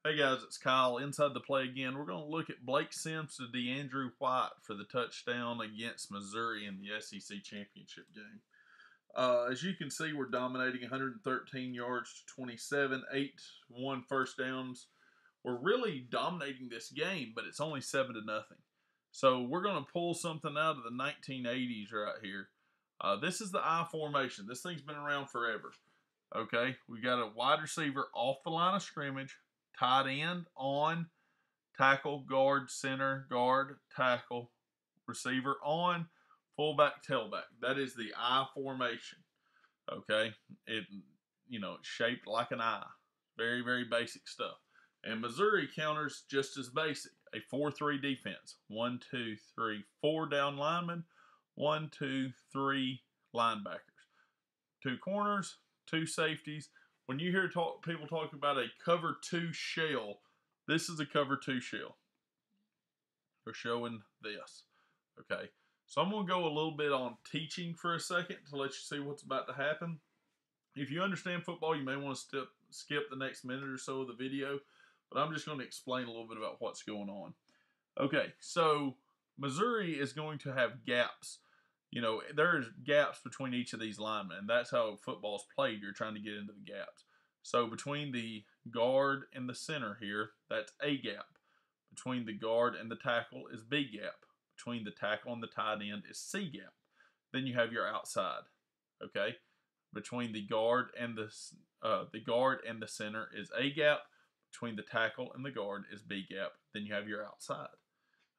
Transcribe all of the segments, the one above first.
Hey guys, it's Kyle inside the play again. We're going to look at Blake Sims to DeAndrew White for the touchdown against Missouri in the SEC championship game. As you can see, we're dominating 113 yards to 27, 8-1 first downs. We're really dominating this game, but it's only 7-0. So we're going to pull something out of the 1980s right here. This is the I formation. This thing's been around forever. Okay, we got a wide receiver off the line of scrimmage, tight end on, tackle, guard, center, guard, tackle, receiver on, fullback, tailback. That is the I formation. Okay, it's shaped like an I. Very, very basic stuff. And Missouri counters just as basic. A 4-3 defense. 1, 2, 3, 4 down linemen. 1, 2, 3 linebackers. 2 corners, 2 safeties. When you hear people talk about a cover 2 shell, this is a cover 2 shell. We're showing this. Okay, so I'm going to go a little bit on teaching for a second to let you see what's about to happen. If you understand football, you may want to skip the next minute or so of the video, but I'm just going to explain a little bit about what's going on. Okay, so Missouri is going to have gaps. There's gaps between each of these linemen, and that's how football's played. You're trying to get into the gaps. So between the guard and the center here, that's A gap. Between the guard and the tackle is B gap. Between the tackle and the tight end is C gap. Then you have your outside. Okay, between the guard and the center is A gap. Between the tackle and the guard is B gap. Then you have your outside.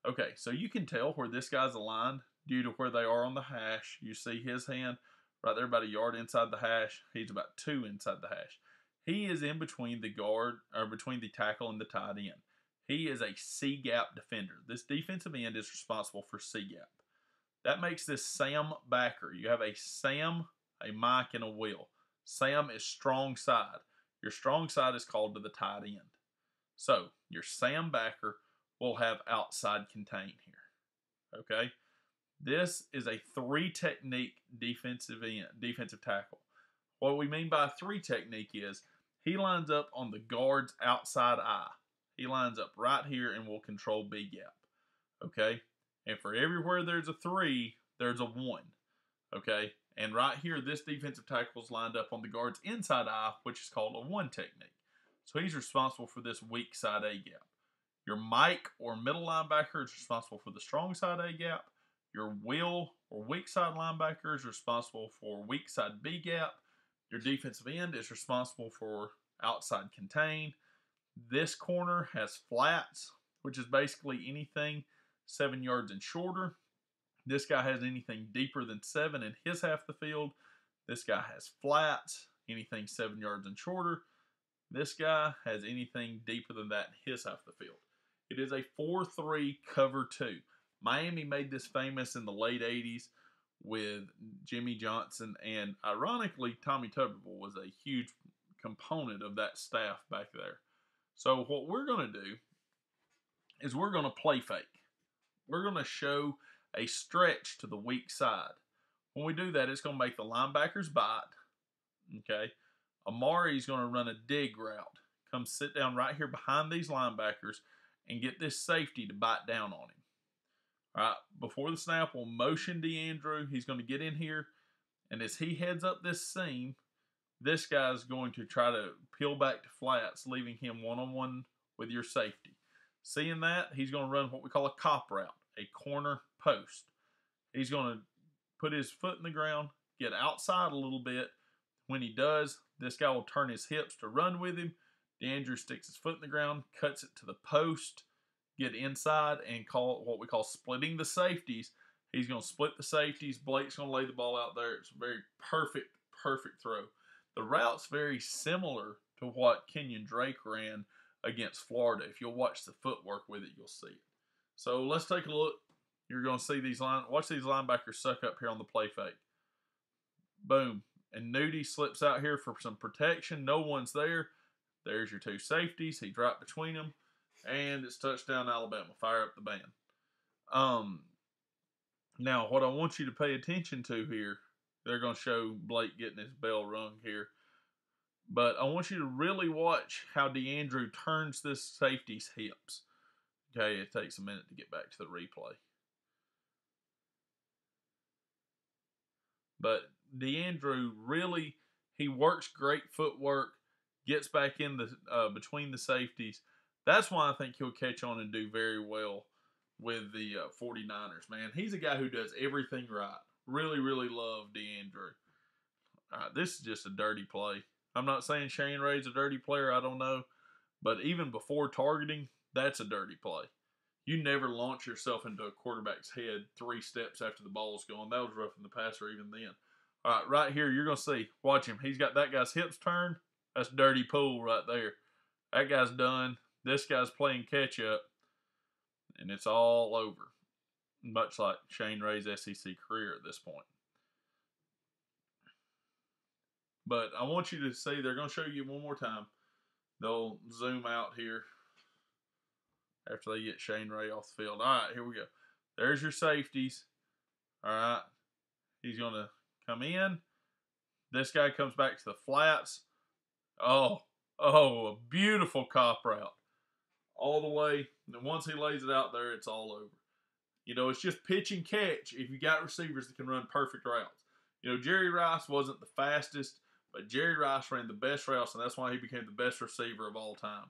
Okay, so you can tell where this guy's aligned due to where they are on the hash. You see his hand right there about a yard inside the hash. He's about 2 inside the hash. He is in between the guard, or between the tackle and the tight end. He is a C gap defender. This defensive end is responsible for C gap. That makes this Sam backer. You have a Sam, a Mike, and a Will. Sam is strong side. Your strong side is called to the tight end. So your Sam backer will have outside contain here. Okay? This is a 3 technique defensive tackle. What we mean by a 3 technique is he lines up on the guard's outside eye. He lines up right here and will control B gap. Okay? And for everywhere there's a 3, there's a 1. Okay? And right here, this defensive tackle is lined up on the guard's inside eye, which is called a 1 technique. So he's responsible for this weak side A gap. Your Mike or middle linebacker is responsible for the strong side A gap. Your Will or weak side linebacker is responsible for weak side B gap. Your defensive end is responsible for outside contain. This corner has flats, which is basically anything 7 yards and shorter. This guy has anything deeper than 7 in his half the field. This guy has flats, anything 7 yards and shorter. This guy has anything deeper than that in his half the field. It is a 4-3 cover 2. Miami made this famous in the late 80s with Jimmy Johnson, and ironically, Tommy Tuberville was a huge component of that staff back there. So what we're going to do is we're going to play fake. We're going to show a stretch to the weak side. When we do that, it's going to make the linebackers bite. Okay. Amari's going to run a dig route. Come sit down right here behind these linebackers and get this safety to bite down on him. All right. Before the snap, we'll motion DeAndrew. He's going to get in here. And as he heads up this seam, this guy's going to try to peel back to flats, leaving him one-on-one with your safety. Seeing that, he's going to run what we call a cop route, a corner post. He's going to put his foot in the ground, get outside a little bit. When he does, this guy will turn his hips to run with him. DeAndrew sticks his foot in the ground, cuts it to the post, get inside, and call it what we call splitting the safeties. He's going to split the safeties. Blake's going to lay the ball out there. It's a very perfect throw. The route's very similar to what Kenyon Drake ran against Florida. If you'll watch the footwork with it, you'll see it. So let's take a look. You're going to see watch these linebackers suck up here on the play fake. Boom. And Nudie slips out here for some protection. No one's there. There's your 2 safeties. He dropped between them. And it's touchdown Alabama. Fire up the band. Now, what I want you to pay attention to here, they're going to show Blake getting his bell rung here. But I want you to really watch how DeAndrew turns this safety's hips. Okay, it takes a minute to get back to the replay. But DeAndrew really, he works great footwork, gets back in the between the safeties. That's why I think he'll catch on and do very well with the 49ers, man. He's a guy who does everything right. Really, really love DeAndrew. This is just a dirty play. I'm not saying Shane Ray's a dirty player. I don't know. But even before targeting, that's a dirty play. You never launch yourself into a quarterback's head 3 steps after the ball's gone. That was roughing the passer even then. All right, right here, you're going to see. Watch him. He's got that guy's hips turned. That's dirty pool right there. That guy's done. This guy's playing catch up. And it's all over. Much like Shane Ray's SEC career at this point. But I want you to see, they're going to show you one more time. They'll zoom out here after they get Shane Ray off the field. All right, here we go. There's your safeties. All right. He's going to come in. This guy comes back to the flats. Oh, a beautiful cop route. All the way. And once he lays it out there, it's all over. You know, it's just pitch and catch if you got receivers that can run perfect routes. You know, Jerry Rice wasn't the fastest, but Jerry Rice ran the best routes, and that's why he became the best receiver of all time.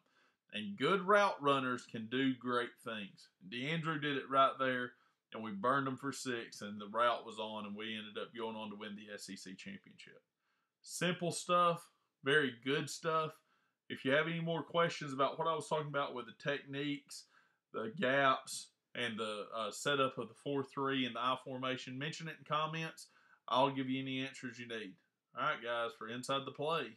And good route runners can do great things. DeAndrew did it right there, and we burned them for 6, and the route was on, and we ended up going on to win the SEC championship. Simple stuff, very good stuff. If you have any more questions about what I was talking about with the techniques, the gaps, and the setup of the 4-3 and the I formation, mention it in comments. I'll give you any answers you need. All right, guys, for Inside the Play.